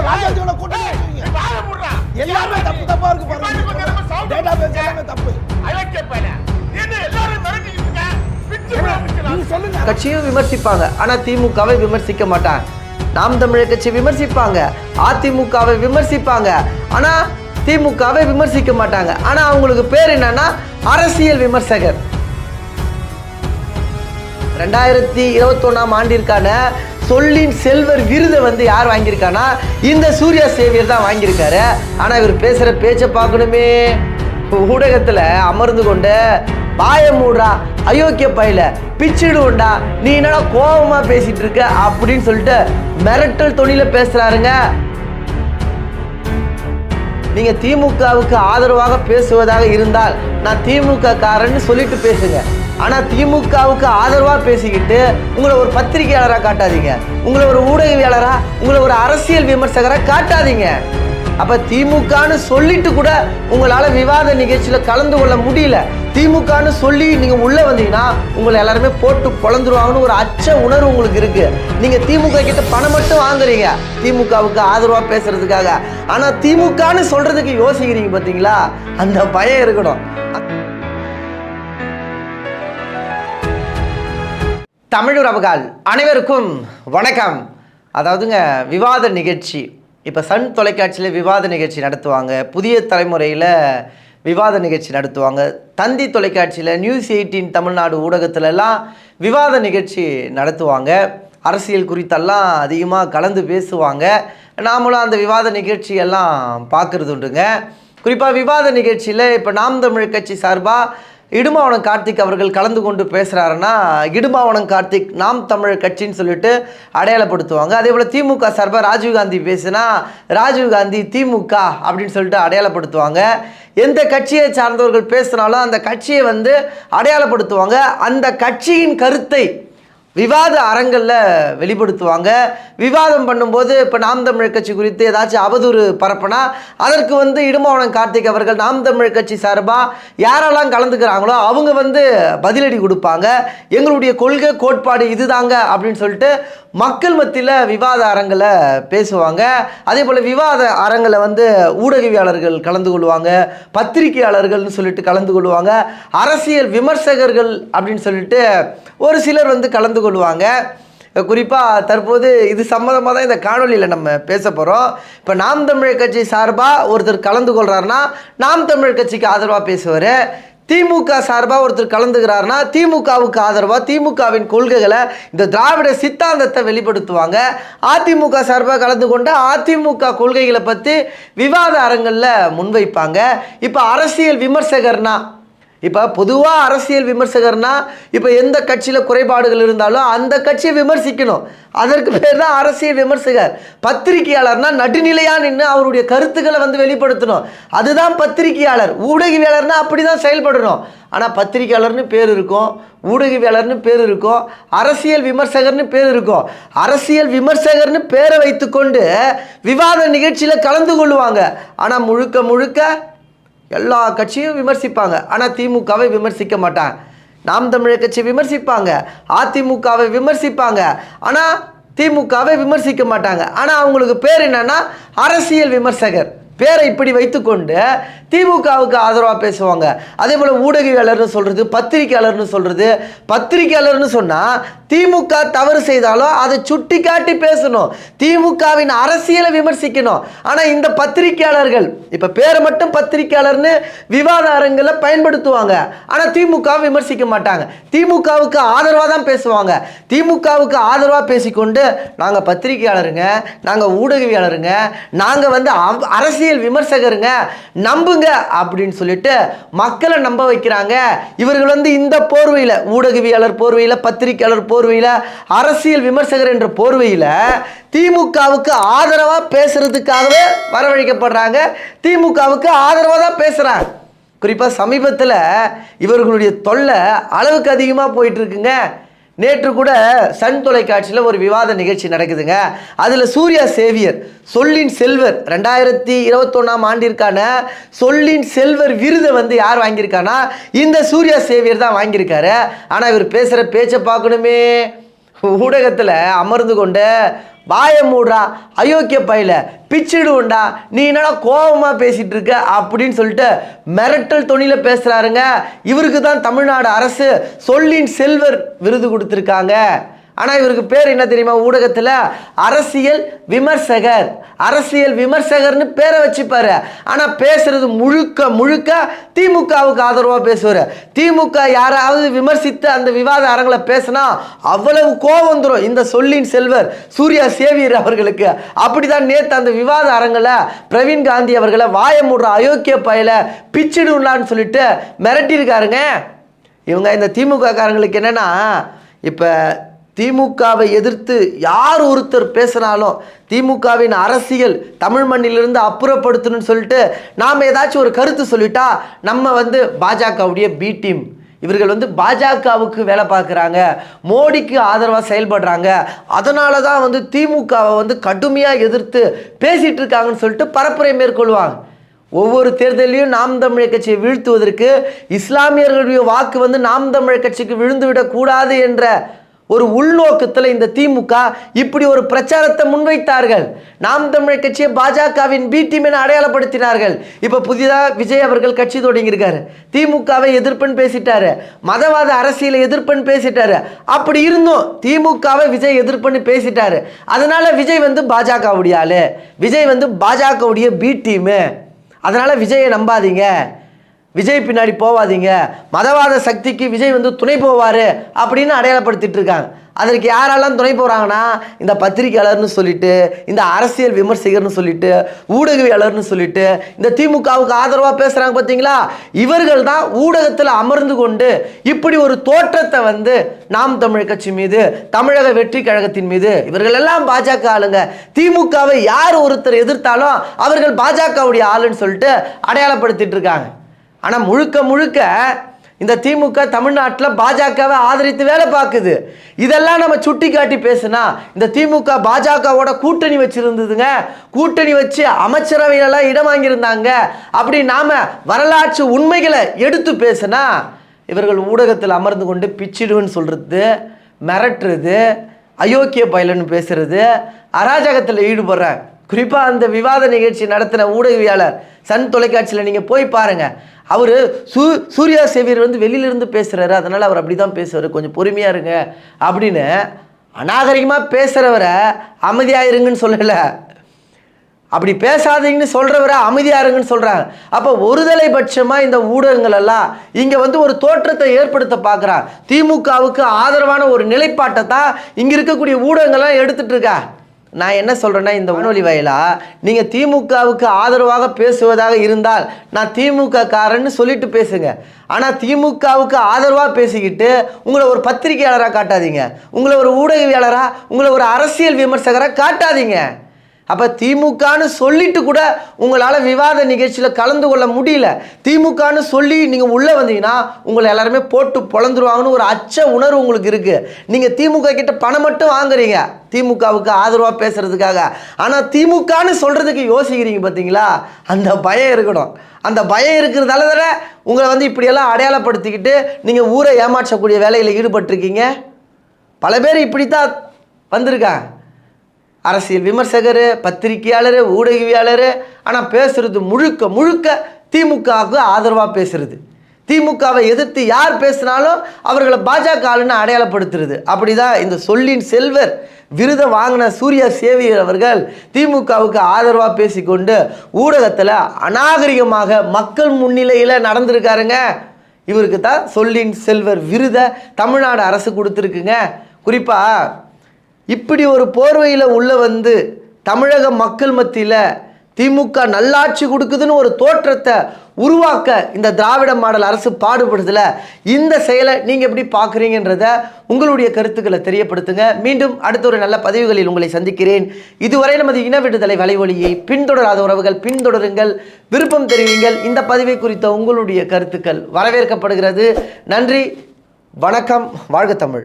ராஜாஜியோட கூட்டணி எல்லாமே தப்பு தப்பா இருக்கு பாருங்க. டேட்டா பேஸ் எல்லாமே தப்பு. கட்சியும் விமர்சிப்பாங்க, ஆனா திமுகவை விமர்சிக்க மாட்டாங்க. நாம் தமிழர் கட்சி விமர்சிப்பாங்க, அதிமுகவை விமர்சிப்பாங்க, ஆனா திமுகவை விமர்சிக்க மாட்டாங்க. ஆனா அவங்களுக்கு பேர் என்னன்னா அரசியல் விமர்சகர். 2021ஆம் ஆண்டிற்கான சொல்லின் செல்வர் விருதை வந்து யார் வாங்கியிருக்கானா இந்த சூர்யா சேவியர் தான் வாங்கியிருக்காரு. ஆனா இவர் பேசுற பேச்சை பார்க்கணுமே. ஊடகத்துல அமர்ந்து கொண்டு பாய மூடா அயோக்கிய பையில பிச்சிடுண்டா நீ என்னடா கோபமா பேசிட்டு இருக்க அப்படின்னு சொல்லிட்டு மிரட்டல் தொனில பேசுறாருங்க. நீங்க திமுகவுக்கு ஆதரவாக பேசுவதாக இருந்தால் நான் திமுக காரன்னு சொல்லிட்டு பேசுங்க. ஆனா திமுகவுக்கு ஆதரவா பேசிக்கிட்டு உங்களை ஒரு பத்திரிகையாளராக காட்டாதீங்க, உங்களை ஒரு ஊடகவியாளரா, உங்களை ஒரு அரசியல் விமர்சகராக காட்டாதீங்க. அப்ப திமுகன்னு சொல்லிட்டு கூட உங்களால விவாத நிகழ்ச்சியில கலந்து கொள்ள முடியல. திமுகன்னு சொல்லி நீங்க உள்ள வந்தீங்கன்னா உங்களை எல்லாருமே போட்டு பொழந்துருவாங்கன்னு ஒரு அச்ச உணர்வு உங்களுக்கு இருக்கு. நீங்க திமுக கிட்ட பணம் மட்டும் வாங்குறீங்க திமுகவுக்கு ஆதரவா பேசுறதுக்காக. ஆனா திமுகன்னு சொல்றதுக்கு யோசிக்கிறீங்க பாத்தீங்களா, அந்த பயம் இருக்கணும். தமிழுறவுகள் அனைவருக்கும் வணக்கம். அதாவதுங்க விவாத நிகழ்ச்சி இப்போ சன் தொலைக்காட்சியில் விவாத நிகழ்ச்சி நடத்துவாங்க, புதிய தலைமுறையில் விவாத நிகழ்ச்சி நடத்துவாங்க, தந்தி தொலைக்காட்சியில் நியூஸ் 18 தமிழ்நாடு ஊடகத்திலலாம் விவாத நிகழ்ச்சி நடத்துவாங்க. அரசியல் குறித்தெல்லாம் அதிகமாக கலந்து பேசுவாங்க. நாமளும் அந்த விவாத நிகழ்ச்சியெல்லாம் பார்க்குறது உண்டுங்க. குறிப்பாக விவாத நிகழ்ச்சியில் இப்போ நாம் தமிழர் கட்சி சார்பாக இடுமாவனம் கார்த்திக் அவர்கள் கலந்து கொண்டு பேசுகிறாருன்னா இடுமாவனம் கார்த்திக் நாம் தமிழர் கட்சின்னு சொல்லிட்டு அடையாளப்படுத்துவாங்க. அதே போல் திமுக சார்பாக ராஜீவ்காந்தி பேசுனா ராஜீவ்காந்தி திமுக அப்படின்னு சொல்லிட்டு அடையாளப்படுத்துவாங்க. எந்த கட்சியை சார்ந்தவர்கள் பேசினாலும் அந்த கட்சியை வந்து அடையாளப்படுத்துவாங்க. அந்த கட்சியின் கருத்தை விவாத அரங்கில் வெளிப்படுத்துவாங்க. விவாதம் பண்ணும்போது இப்போ நாம் தமிழர் கட்சி குறித்து ஏதாச்சும் அவதூறு பரப்புனா அதற்கு வந்து இடுமாவனம் கார்த்திக் அவர்கள் நாம் தமிழர் கட்சி சார்பாக யாரெல்லாம் கலந்துக்கிறாங்களோ அவங்க வந்து பதிலடி கொடுப்பாங்க. எங்களுடைய கொள்கை கோட்பாடு இதுதாங்க அப்படின்னு சொல்லிட்டு மக்கள் மத்தியில் விவாத அரங்கில் பேசுவாங்க. அதே போல் விவாத அரங்கில் வந்து ஊடகவியாளர்கள் கலந்து கொள்வாங்க, பத்திரிகையாளர்கள்னு சொல்லிட்டு கலந்து கொள்வாங்க, அரசியல் விமர்சகர்கள் அப்படின்னு சொல்லிட்டு ஒரு சிலர் வந்து கலந்து கொள்வாங்க. குறிப்பாக தற்போது இது சம்மந்தமாக தான் இந்த காணொலியில் நம்ம பேச போகிறோம். இப்போ நாம் தமிழர் கட்சி சார்பாக ஒருத்தர் கலந்து கொள்கிறாருன்னா நாம் தமிழர் கட்சிக்கு ஆதரவாக பேசுவார். திமுக சார்பாக ஒருத்தர் கலந்துக்கிறாருன்னா திமுகவுக்கு ஆதரவாக திமுகவின் கொள்கைகளை இந்த திராவிட சித்தாந்தத்தை வெளிப்படுத்துவாங்க. அதிமுக சார்பாக கலந்து கொண்ட அதிமுக கொள்கைகளை பற்றி விவாத அரங்கில் முன்வைப்பாங்க. இப்போ அரசியல் விமர்சகர்னா இப்போ பொதுவாக அரசியல் விமர்சகர்னா இப்போ எந்த கட்சியில் குறைபாடுகள் இருந்தாலும் அந்த கட்சியை விமர்சிக்கணும், அதற்கு பேர் தான் அரசியல் விமர்சகர். பத்திரிகையாளர்னா நடுநிலையாக நின்று அவருடைய கருத்துக்களை வந்து வெளிப்படுத்தணும், அதுதான் பத்திரிகையாளர். ஊடகவியாளர்னா அப்படி தான் செயல்படணும். ஆனால் பத்திரிகையாளர்னு பேர் இருக்கும், ஊடகவியாளர்னு பேர் இருக்கும், அரசியல் விமர்சகர்னு பேர் இருக்கும். அரசியல் விமர்சகர்னு பேரை வைத்துக்கொண்டு விவாத நிகழ்ச்சியில் கலந்து கொள்வாங்க. ஆனால் முழுக்க முழுக்க எல்லா கட்சியும் விமர்சிப்பாங்க, ஆனால் திமுகவை விமர்சிக்க மாட்டாங்க. நாம் தமிழர் கட்சி விமர்சிப்பாங்க, அதிமுகவை விமர்சிப்பாங்க, ஆனால் திமுகவை விமர்சிக்க மாட்டாங்க. ஆனால் அவங்களுக்கு பேர் என்னன்னா அரசியல் விமர்சகர். பேரை இப்படி வைத்துக்கொண்டு திமுகவுக்கு ஆதரவாக பேசுவாங்க. அதே போல் ஊடகவியாளர்னு சொல்கிறது, பத்திரிகையாளர்னு சொல்கிறது. பத்திரிகையாளர்னு சொன்னால் திமுக தவறு செய்தாலும் அதை சுட்டி காட்டி பேசணும், திமுகவின் அரசியலை விமர்சிக்கணும். ஆனால் இந்த பத்திரிகையாளர்கள் இப்போ பேரை மட்டும் பத்திரிகையாளர்னு விவாத அரங்கில் பயன்படுத்துவாங்க, ஆனால் திமுக விமர்சிக்க மாட்டாங்க, திமுகவுக்கு ஆதரவாக தான் பேசுவாங்க. திமுகவுக்கு ஆதரவாக பேசிக்கொண்டு நாங்கள் பத்திரிகையாளருங்க, நாங்கள் ஊடகவியாளருங்க, நாங்கள் வந்து அரசியல் விமர்சகருங்க, நம்புங்க அப்படின்னு சொல்லிட்டு மக்களை நம்ப வைக்கிறாங்க. இவர்கள் வந்து இந்த போர்வையில், ஊடகவியாளர் போர்வையில், பத்திரிகையாளர் போர்வையில், அரசியல் விமர்சகர் என்ற போர்வையில் திமுகவுக்கு ஆதரவாக பேசுறதுக்காகவே வரவழைக்கப்படுறாங்க, திமுகவுக்கு ஆதரவாக தான் பேசுகிறாங்க. குறிப்பாக சமீபத்தில் இவர்களுடைய தொல்லை அளவுக்கு அதிகமாக போயிட்டு இருக்குங்க. நேற்று கூட சன் தொலைக்காட்சியில் ஒரு விவாத நிகழ்ச்சி நடக்குதுங்க. அதில் சூர்யா சேவியர் சொல்லின் செல்வர் 2021ஆம் ஆண்டிற்கான சொல்லின் செல்வர் விருதை வந்து யார் வாங்கியிருக்கானா இந்த சூர்யா சேவியர் தான் வாங்கியிருக்காரு. ஆனால் இவர் பேசுகிற பேச்சை பார்க்கணுமே. ஊடகத்தில் அமர்ந்து கொண்டு வாய மூடுறா அயோக்கிய பையில பிச்சிடுவோண்டா நீ என்னடா கோபமாக பேசிகிட்டு இருக்க அப்படின்னு சொல்லிட்டு மிரட்டல் தொனியில் பேசுகிறாருங்க. இவருக்கு தான் தமிழ்நாடு அரசு சொல்லின் செல்வர் விருது கொடுத்துருக்காங்க. ஆனால் இவருக்கு பேர் என்ன தெரியுமா? ஊடகத்தில் அரசியல் விமர்சகர். அரசியல் விமர்சகர்னு பேரை வச்சுப்பாரு. ஆனால் பேசுறது முழுக்க முழுக்க திமுகவுக்கு ஆதரவாக பேசுவார். திமுக யாராவது விமர்சித்து அந்த விவாத அரங்கில் பேசினா அவ்வளவு கோபம் வந்துடும் இந்த சொல்லின் செல்வர் சூர்யா சேவியர் அவர்களுக்கு. அப்படிதான் நேற்று அந்த விவாத அரங்கில் பிரவீன் காந்தி அவர்களை வாய மூடுற அயோக்கிய பயில பிச்சிடுலான்னு சொல்லிட்டு மிரட்டியிருக்காருங்க. இவங்க இந்த திமுக காரங்களுக்கு என்னன்னா, இப்போ திமுகவை எதிர்த்து யார் ஒருத்தர் பேசினாலும் திமுகவின் அரசியல் தமிழ் மண்ணிலிருந்து அப்புறப்படுத்தணும்னு சொல்லிட்டு நாம் ஏதாச்சும் ஒரு கருத்து சொல்லிட்டா நம்ம பாஜகவுடைய பி டீம், இவர்கள் பாஜகவுக்கு வேலை பார்க்குறாங்க, மோடிக்கு ஆதரவாக செயல்படுறாங்க, அதனால தான் திமுகவை கடுமையாக எதிர்த்து பேசிகிட்டு இருக்காங்கன்னு சொல்லிட்டு பரப்புரை மேற்கொள்வாங்க. ஒவ்வொரு தேர்தலையும் நாம் தமிழர் கட்சியை வீழ்த்துவதற்கு இஸ்லாமியர்களுடைய வாக்கு நாம் தமிழர் கட்சிக்கு விழுந்துவிடக்கூடாது என்ற ஒரு உள்நோக்கத்தில் இந்த திமுக இப்படி ஒரு பிரச்சாரத்தை முன்வைத்தார்கள். நாம் தமிழர் கட்சியை பாஜகவின் பி டீம் என அடையாளப்படுத்தினார்கள். இப்போ புதிதாக விஜய் அவர்கள் கட்சி தொடங்கியிருக்காரு. திமுகவை எதிர்ப்புன்னு பேசிட்டாரு, மதவாத அரசியலை எதிர்ப்புன்னு பேசிட்டாரு. அப்படி இருந்தும் திமுகவை விஜய் எதிர்ப்புன்னு பேசிட்டாரு. அதனால விஜய் பாஜகவுடைய ஆளு, விஜய் பாஜகவுடைய பி டீமு, அதனால விஜயை நம்பாதீங்க, விஜய் பின்னாடி போவாதீங்க, மதவாத சக்திக்கு விஜய் துணை போவார் அப்படின்னு அடையாளப்படுத்திட்டு இருக்காங்க. அதற்கு யாரெல்லாம் துணை போகிறாங்கன்னா, இந்த பத்திரிகையாளர்னு சொல்லிட்டு, இந்த அரசியல் விமர்சகர்னு சொல்லிட்டு, ஊடகவியாளர்னு சொல்லிட்டு, இந்த திமுகவுக்கு ஆதரவாக பேசுகிறாங்க பார்த்தீங்களா, இவர்கள் தான் ஊடகத்தில் அமர்ந்து கொண்டு இப்படி ஒரு தோற்றத்தை நாம் தமிழர் கட்சி மீது, தமிழக வெற்றி கழகத்தின் மீது, இவர்கள் எல்லாம் பாஜக ஆளுங்க, திமுகவை யார் ஒருத்தர் எதிர்த்தாலும் அவர்கள் பாஜகவுடைய ஆளுன்னு சொல்லிட்டு அடையாளப்படுத்திட்டு இருக்காங்க. ஆனால் முழுக்க முழுக்க இந்த திமுக தமிழ்நாட்டில் பாஜகவை ஆதரித்து வேலை பார்க்குது. இதெல்லாம் நம்ம சுட்டி காட்டி பேசுனா, இந்த திமுக பாஜகவோட கூட்டணி வச்சிருந்ததுங்க, கூட்டணி வச்சு அமைச்சரவையெல்லாம் இடம் வாங்கியிருந்தாங்க, அப்படி நாம் வரலாற்று உண்மைகளை எடுத்து பேசுனா இவர்கள் ஊடகத்தில் அமர்ந்து கொண்டு பிச்சிடுன்னு சொல்கிறது, மிரட்டுறது, அயோக்கிய பயிலன்னு பேசுறது, அராஜகத்தில் ஈடுபடுறாங்க. குறிப்பாக அந்த விவாத நிகழ்ச்சி நடத்தின ஊடகவியாளர் சன் தொலைக்காட்சியில் நீங்கள் போய் பாருங்கள். அவர் சூர்யா சேவியர் வெளியிலிருந்து பேசுகிறாரு, அதனால் அவர் அப்படி தான் பேசுவார், கொஞ்சம் பொறுமையாக இருங்க அப்படின்னு அநாகரிகமாக பேசுகிறவரை அமைதியாக இருங்கன்னு சொல்லலை, அப்படி பேசாதீங்கன்னு சொல்கிறவரை அமைதியாக இருங்கன்னு சொல்கிறாங்க. அப்போ ஒருதலை பட்சமாக இந்த ஊடகங்கள் எல்லாம் இங்கே ஒரு தோற்றத்தை ஏற்படுத்த பார்க்குறாங்க. திமுகவுக்கு ஆதரவான ஒரு நிலைப்பாட்டை தான் இங்கே இருக்கக்கூடிய ஊடகங்கள்லாம் எடுத்துகிட்டு இருக்கா. நான் என்ன சொல்கிறேன்னா, இந்த வானொலி வாயிலா நீங்கள் திமுகவுக்கு ஆதரவாக பேசுவதாக இருந்தால் நான் திமுக காரன்னு சொல்லிட்டு பேசுங்க. ஆனால் திமுகவுக்கு ஆதரவாக பேசிக்கிட்டு உங்களை ஒரு பத்திரிகையாளராக காட்டாதீங்க, உங்களை ஒரு ஊடகவியாளராக, உங்களை ஒரு அரசியல் விமர்சகராக காட்டாதீங்க. அப்போ திமுகன்னு சொல்லிட்டு கூட உங்களால் விவாத நிகழ்ச்சியில் கலந்து கொள்ள முடியல. திமுகன்னு சொல்லி நீங்கள் உள்ளே வந்தீங்கன்னா உங்களை எல்லாருமே போட்டு பொழந்துருவாங்கன்னு ஒரு அச்ச உணர்வு உங்களுக்கு இருக்குது. நீங்கள் திமுக கிட்ட பணம் மட்டும் வாங்குறீங்க திமுகவுக்கு ஆதரவாக பேசுகிறதுக்காக. ஆனால் திமுகன்னு சொல்கிறதுக்கு யோசிக்கிறீங்க பார்த்தீங்களா, அந்த பயம் இருக்கணும். அந்த பயம் இருக்கிறதால தானே உங்களை இப்படியெல்லாம் அடையாளப்படுத்திக்கிட்டு நீங்கள் ஊரை ஏமாற்றக்கூடிய வேலையில் ஈடுபட்டிருக்கீங்க. பல பேர் இப்படித்தான் வந்திருக்காங்க, அரசியல் விமர்சகர், பத்திரிகையாளர், ஊடகவியாளர். ஆனால் பேசுகிறது முழுக்க முழுக்க திமுகவுக்கு ஆதரவாக பேசுகிறது. திமுகவை எதிர்த்து யார் பேசினாலும் அவர்களை பாஜக ஆளுன்னு அடையாளப்படுத்துறது. அப்படி தான் இந்த சொல்லின் செல்வர் விருதை வாங்கின சூர்யா சேவியர் அவர்கள் திமுகவுக்கு ஆதரவாக பேசிக்கொண்டு ஊடகத்தில் அநாகரிகமாக மக்கள் முன்னிலையில் நடந்திருக்காருங்க. இவருக்கு தான் சொல்லின் செல்வர் விருதை தமிழ்நாடு அரசு கொடுத்துருக்குங்க. குறிப்பாக இப்படி ஒரு போர்வையில் உள்ள தமிழக மக்கள் மத்தியில் திமுக நல்லாட்சி கொடுக்குதுன்னு ஒரு தோற்றத்தை உருவாக்க இந்த திராவிட மாடல் அரசு பாடுபடுதல. இந்த செயலை நீங்கள் எப்படி பார்க்குறீங்கன்றத உங்களுடைய கருத்துக்களை தெரியப்படுத்துங்க. மீண்டும் அடுத்த ஒரு நல்ல பதிவுகளில் உங்களை சந்திக்கிறேன். இதுவரை நமது இன விடுதலை வலைவலியை பின்தொடராத உறவுகள் பின்தொடருங்கள், விருப்பம் தெரிவிங்கள். இந்த பதிவை குறித்த உங்களுடைய கருத்துக்கள் வரவேற்கப்படுகிறது. நன்றி, வணக்கம், வாழ்க தமிழ்.